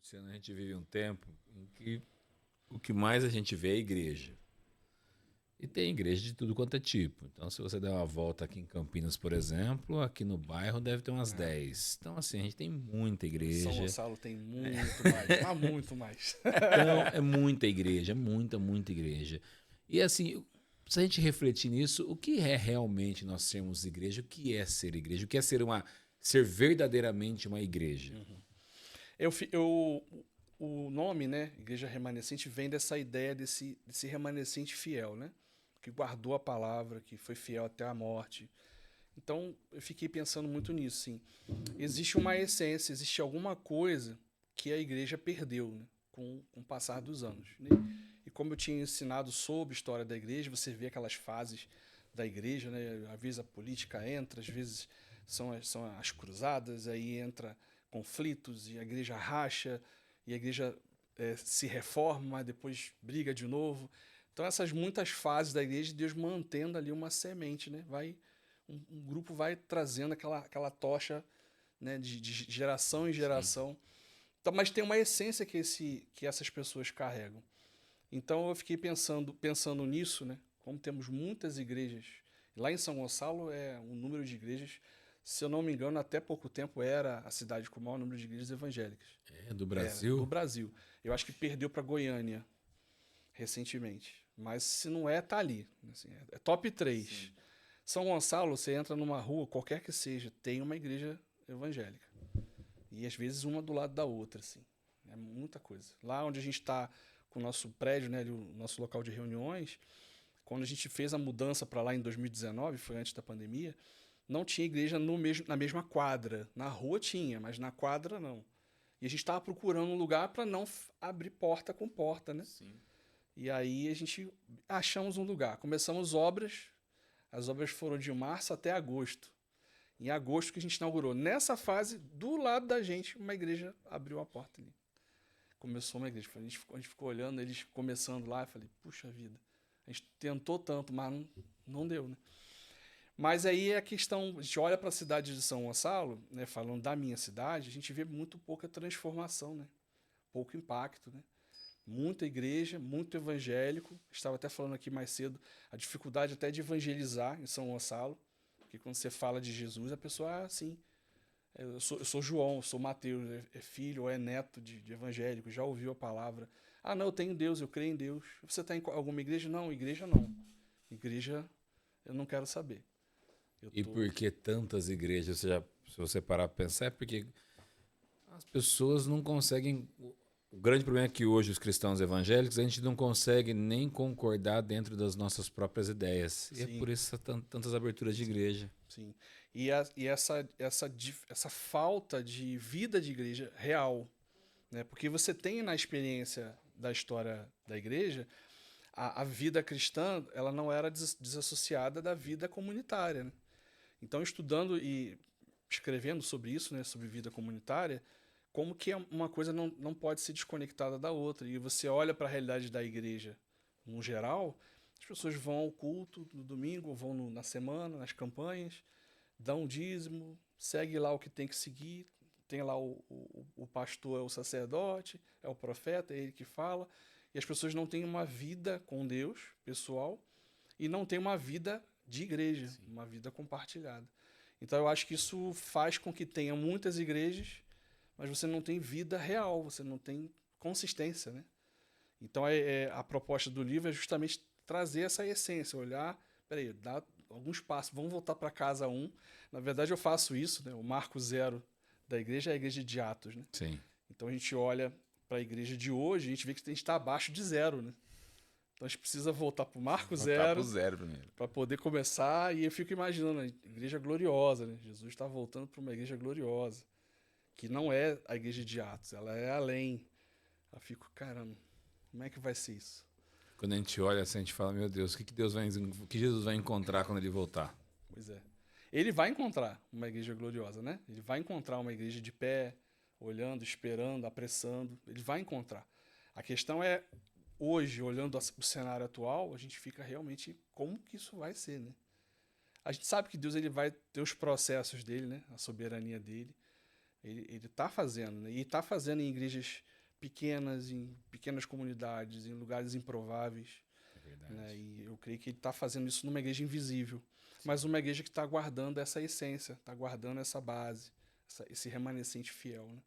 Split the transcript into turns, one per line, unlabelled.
Luciano, a gente vive um tempo em que o que mais a gente vê é a igreja. E tem igreja de tudo quanto é tipo. Então, se você der uma volta aqui em Campinas, por exemplo, aqui no bairro deve ter umas 10. Então, assim, a gente tem muita
São
igreja.
Gonçalo tem muito mais, mas muito mais.
Então, é muita igreja, muita igreja. E, assim, se a gente refletir nisso, o que é realmente nós sermos igreja? O que é ser igreja? O que é ser verdadeiramente uma igreja?
O nome, né, Igreja Remanescente, vem dessa ideia desse remanescente fiel, né? Que guardou a palavra, que foi fiel até a morte. Então, eu fiquei pensando muito nisso, sim. Existe uma essência, existe alguma coisa que a igreja perdeu, né, com o passar dos anos. Né? E como eu tinha ensinado sobre a história da igreja, você vê aquelas fases da igreja, né? Às vezes a política entra, às vezes são as cruzadas, aí entra conflitos e a igreja racha, e a igreja se reforma, mas depois briga de novo. Então essas muitas fases da igreja, Deus mantendo ali uma semente, né? Um grupo vai trazendo aquela tocha, né, de geração em
Sim.
geração. Então, mas tem uma essência que essas pessoas carregam. Então eu fiquei pensando nisso, né? Como temos muitas igrejas. Lá em São Gonçalo é um número de igrejas, se eu não me engano, até pouco tempo era a cidade com o maior número de igrejas evangélicas.
É do
Era, do
Brasil?
Brasil. Eu acho que perdeu para Goiânia recentemente. Mas se não é, tá ali. Assim, é top 3.
Sim.
São Gonçalo, você entra numa rua, qualquer que seja, tem uma igreja evangélica. E às vezes uma do lado da outra, assim. É muita coisa. Lá onde a gente está com o nosso prédio, né, o nosso local de reuniões, quando a gente fez a mudança para lá em 2019, foi antes da pandemia, não tinha igreja na mesma quadra. Na rua tinha, mas na quadra não. E a gente estava procurando um lugar para não abrir porta com porta, né?
Sim.
E aí a gente achamos um lugar. Começamos obras. As obras foram de março até agosto. Em agosto que a gente inaugurou. Nessa fase, do lado da gente, uma igreja abriu a porta ali. Começou uma igreja. A gente ficou olhando, eles começando lá. Eu falei, puxa vida. A gente tentou tanto, mas não deu, né? Mas aí a questão, a gente olha para a cidade de São Gonçalo, né, falando da minha cidade, a gente vê muito pouca transformação, né? Pouco impacto, né? Muita igreja, muito evangélico. Estava até falando aqui mais cedo a dificuldade até de evangelizar em São Gonçalo, porque quando você fala de Jesus, a pessoa, sim, eu sou João, eu sou Mateus, é filho ou é neto de evangélico, já ouviu a palavra. Ah, não, eu tenho Deus, eu creio em Deus. Você está em alguma igreja? Não, igreja não. Igreja eu não quero saber. Eu
E
tô.
por que tantas igrejas? Se você parar para pensar, é porque as pessoas não conseguem. O grande problema é que hoje os cristãos evangélicos a gente não consegue nem concordar dentro das nossas próprias ideias. E é
Sim,
por isso tantas aberturas de
sim,
igreja.
sim. E essa falta de vida de igreja real, né? Porque você tem na experiência da história da igreja, a vida cristã ela não era desassociada da vida comunitária, né? Então, estudando e escrevendo sobre isso, né, sobre vida comunitária, como que uma coisa não pode ser desconectada da outra. E você olha para a realidade da igreja no geral, as pessoas vão ao culto no domingo, vão na semana, nas campanhas, dão um dízimo, segue lá o que tem que seguir, tem lá o pastor, é o sacerdote, é o profeta, é ele que fala, e as pessoas não têm uma vida com Deus, pessoal, e não têm uma vida de igreja,
Sim.
uma vida compartilhada. Então eu acho que isso faz com que tenha muitas igrejas, mas você não tem vida real, você não tem consistência, né? Então a proposta do livro é justamente trazer essa essência, olhar, peraí, dá alguns passos, vamos voltar para casa um. Na verdade eu faço isso, né? O marco zero da igreja é a igreja de Atos, né?
Sim.
Então a gente olha para a igreja de hoje, a gente vê que a gente está abaixo de zero, né? Então a gente precisa voltar para o marco
Voltar pro
zero
zero primeiro.
para poder começar. E eu fico imaginando a igreja gloriosa, né? Jesus está voltando para uma igreja gloriosa, que não é a igreja de Atos, ela é além. Eu fico, caramba, como é que vai ser isso?
Quando a gente olha assim, a gente fala, meu Deus, o que Jesus vai encontrar quando ele voltar?
Pois é. Ele vai encontrar uma igreja gloriosa, né? Ele vai encontrar uma igreja de pé, olhando, esperando, apressando. Ele vai encontrar. A questão é, hoje, olhando o cenário atual, a gente fica realmente como que isso vai ser, né? A gente sabe que Deus ele vai ter os processos dele, né? A soberania dele. Ele está fazendo, né? E está fazendo em igrejas pequenas, em pequenas comunidades, em lugares improváveis.
É verdade.
Né? E eu creio que ele está fazendo isso numa igreja invisível, mas uma igreja que está guardando essa essência, está guardando essa base, esse remanescente fiel. Né?